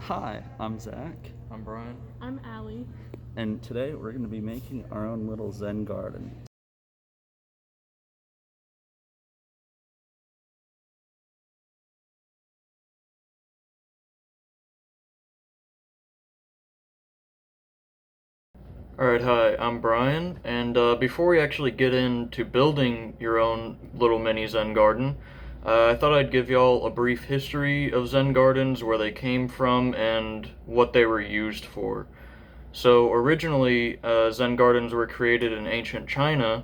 Hi, I'm Zach, I'm Brian. I'm Allie. and today we're going to be making our own little Zen garden. Alright, hi, I'm Brian, and before we actually get into building your own little mini Zen garden, I thought I'd give y'all a brief history of Zen gardens, where they came from, and what they were used for. So, originally, Zen gardens were created in ancient China,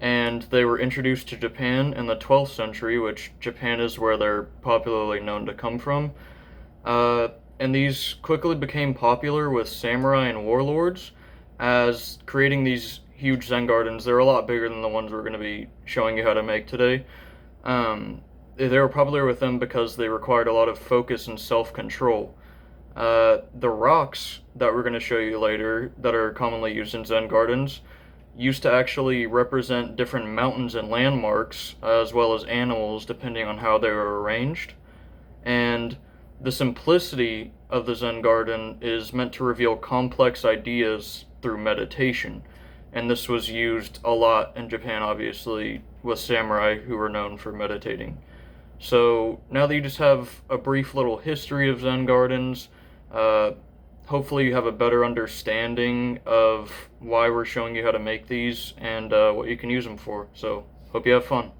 and they were introduced to Japan in the 12th century, which Japan is where they're popularly known to come from. Uh, and these quickly became popular with samurai and warlords, as creating these huge Zen gardens, they're a lot bigger than the ones we're going to be showing you how to make today. They were popular with them because they required a lot of focus and self-control. The rocks that we're going to show you later, that are commonly used in Zen gardens, used to actually represent different mountains and landmarks, as well as animals, depending on how they were arranged. And the simplicity of the Zen garden is meant to reveal complex ideas through meditation. And this was used a lot in Japan, obviously, with samurai who were known for meditating. So now that you just have a brief little history of Zen gardens, uh, hopefully you have a better understanding of why we're showing you how to make these and what you can use them for. So hope you have fun.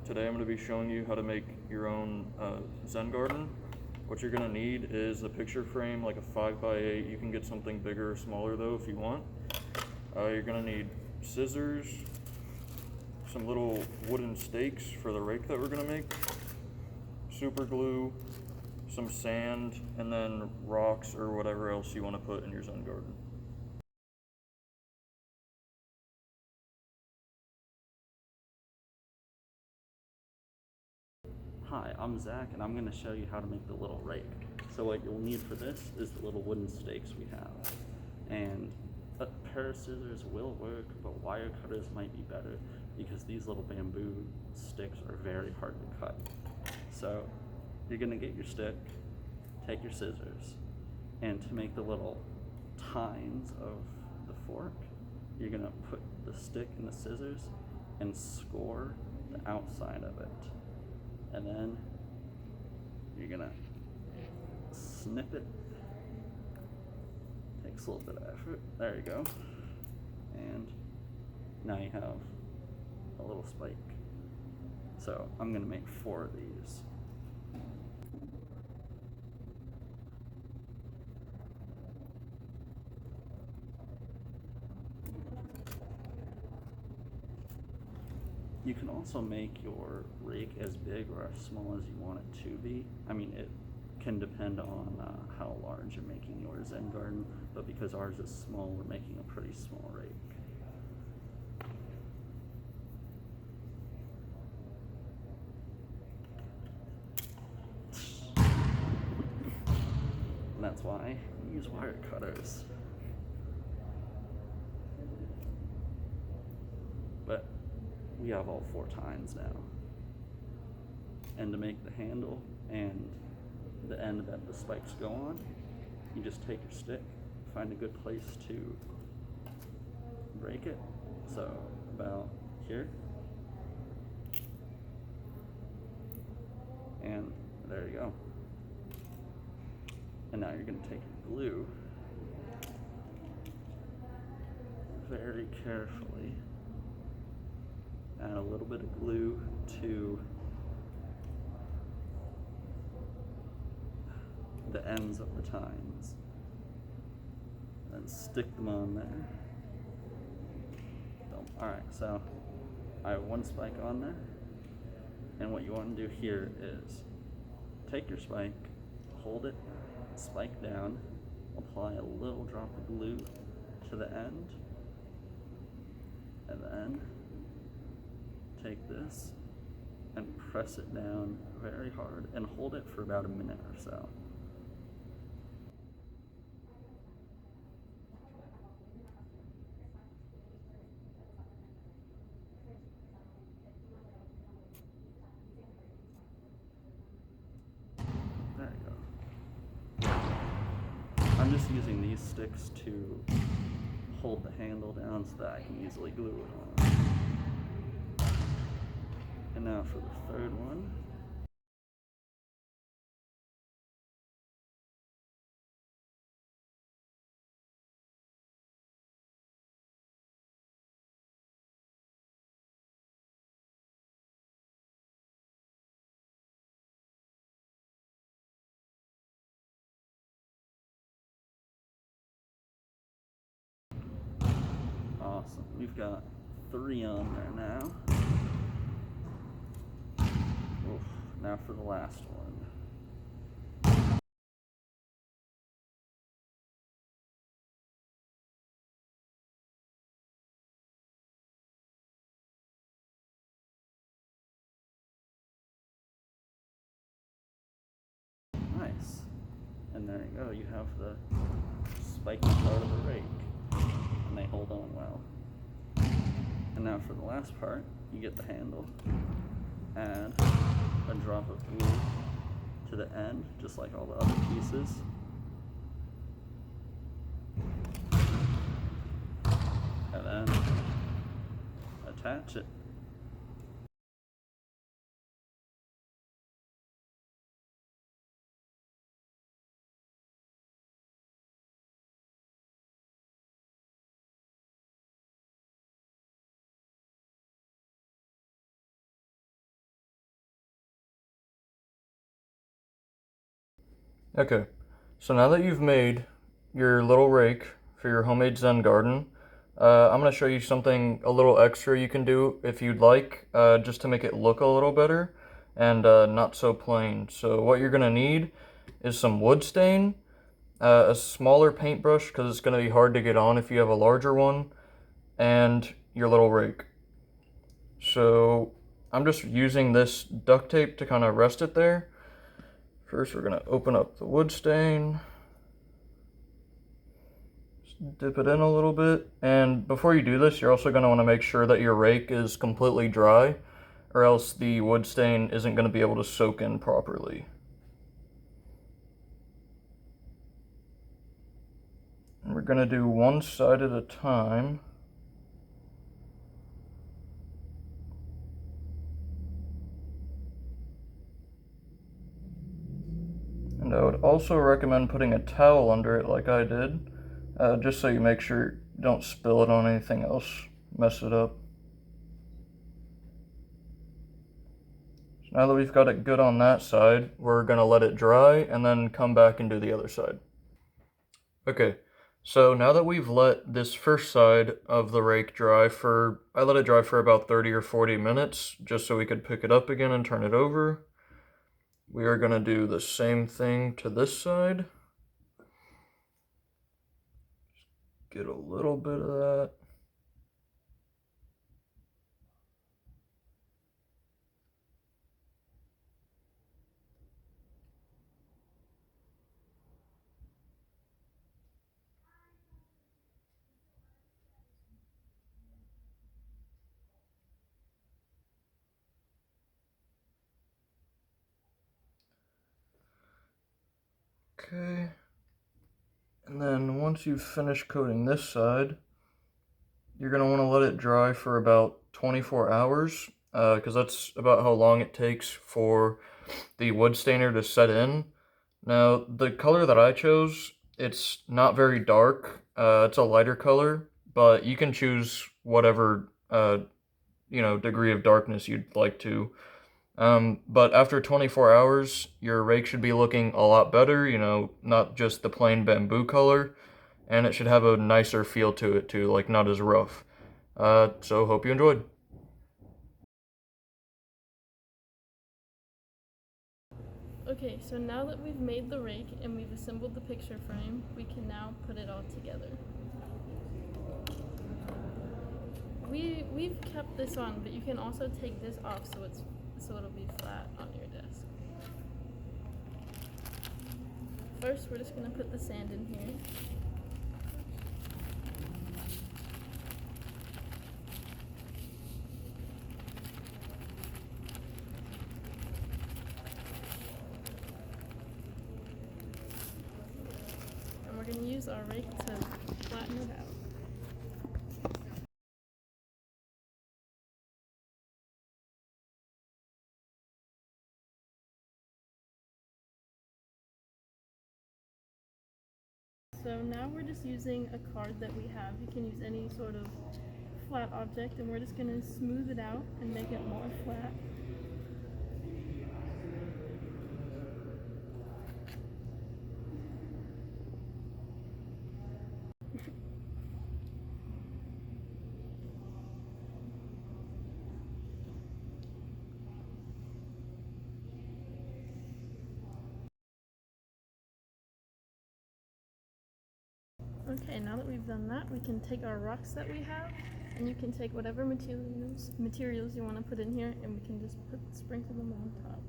Today I'm going to be showing you how to make your own Zen garden. What you're going to need is a picture frame, like a 5x8. You can get something bigger or smaller though if you want. You're going to need scissors, some little wooden stakes for the rake that we're going to make, super glue, some sand, and then rocks or whatever else you want to put in your Zen garden. Hi, I'm Zach, and I'm going to show you how to make the little rake. So what you'll need for this is the little wooden stakes we have. And a pair of scissors will work, but wire cutters might be better because these little bamboo sticks are very hard to cut. So you're going to get your stick, take your scissors, and to make the little tines of the fork, you're going to put the stick in the scissors and score the outside of it. And then you're gonna snip it. Takes a little bit of effort. There you go. And now you have a little spike. So I'm gonna make 4 of these. You can also make your rake as big or as small as you want it to be. I mean, it can depend on how large you're making your Zen garden, but because ours is small, we're making a pretty small rake. And that's why we use wire cutters. But we have all 4 tines now. And to make the handle and the end that the spikes go on, you just take your stick, find a good place to break it. So about here. And there you go. And now you're going to take your glue very carefully. Add a little bit of glue to the ends of the tines. And stick them on there. Alright, so I have 1 spike on there. And what you want to do here is take your spike, hold it, spike down, apply a little drop of glue to the end, and then take this and press it down very hard and hold it for about a minute or so. I'm just using these sticks to hold the handle down so that I can easily glue it on. And now for the third one. Awesome. We've got 3 on there now. Oof. Now for the last one. Nice. And there you go. You have the spiky part of the rake. And they hold on well. And now for the last part, you get the handle. Add a drop of glue to the end, just like all the other pieces. And then attach it. Okay, so now that you've made your little rake for your homemade Zen garden, I'm going to show you something a little extra you can do if you'd like, just to make it look a little better and not so plain. So what you're going to need is some wood stain, a smaller paintbrush because it's going to be hard to get on if you have a larger one, and your little rake. So I'm just using this duct tape to kind of rest it there. First, we're going to open up the wood stain, just dip it in a little bit, and before you do this, you're also going to want to make sure that your rake is completely dry, or else the wood stain isn't going to be able to soak in properly. And we're going to do one side at a time. And I would also recommend putting a towel under it like I did, just so you make sure you don't spill it on anything else, mess it up. So now that we've got it good on that side, we're going to let it dry and then come back and do the other side. Okay, so now that we've let this first side of the rake dry I let it dry for about 30 or 40 minutes, just so we could pick it up again and turn it over. We are going to do the same thing to this side. Get a little bit of that. Okay. And then once you've finished coating this side, you're going to want to let it dry for about 24 hours, because that's about how long it takes for the wood stainer to set in. Now, the color that I chose, it's not very dark. It's a lighter color, but you can choose whatever, degree of darkness you'd like to. But after 24 hours, your rake should be looking a lot better, not just the plain bamboo color, and it should have a nicer feel to it too, like not as rough. So hope you enjoyed. Okay, so now that we've made the rake and we've assembled the picture frame, we can now put it all together. We've kept this on, but you can also take this off so it'll be flat on your desk. First, we're just gonna put the sand in here. we're going to use our rake to flatten it out. So now we're just using a card that we have. You can use any sort of flat object, and we're just going to smooth it out and make it more flat. Okay, now that we've done that, we can take our rocks that we have, and you can take whatever materials you want to put in here, and we can just sprinkle them on top.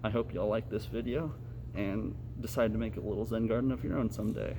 I hope y'all like this video and decide to make a little Zen garden of your own someday.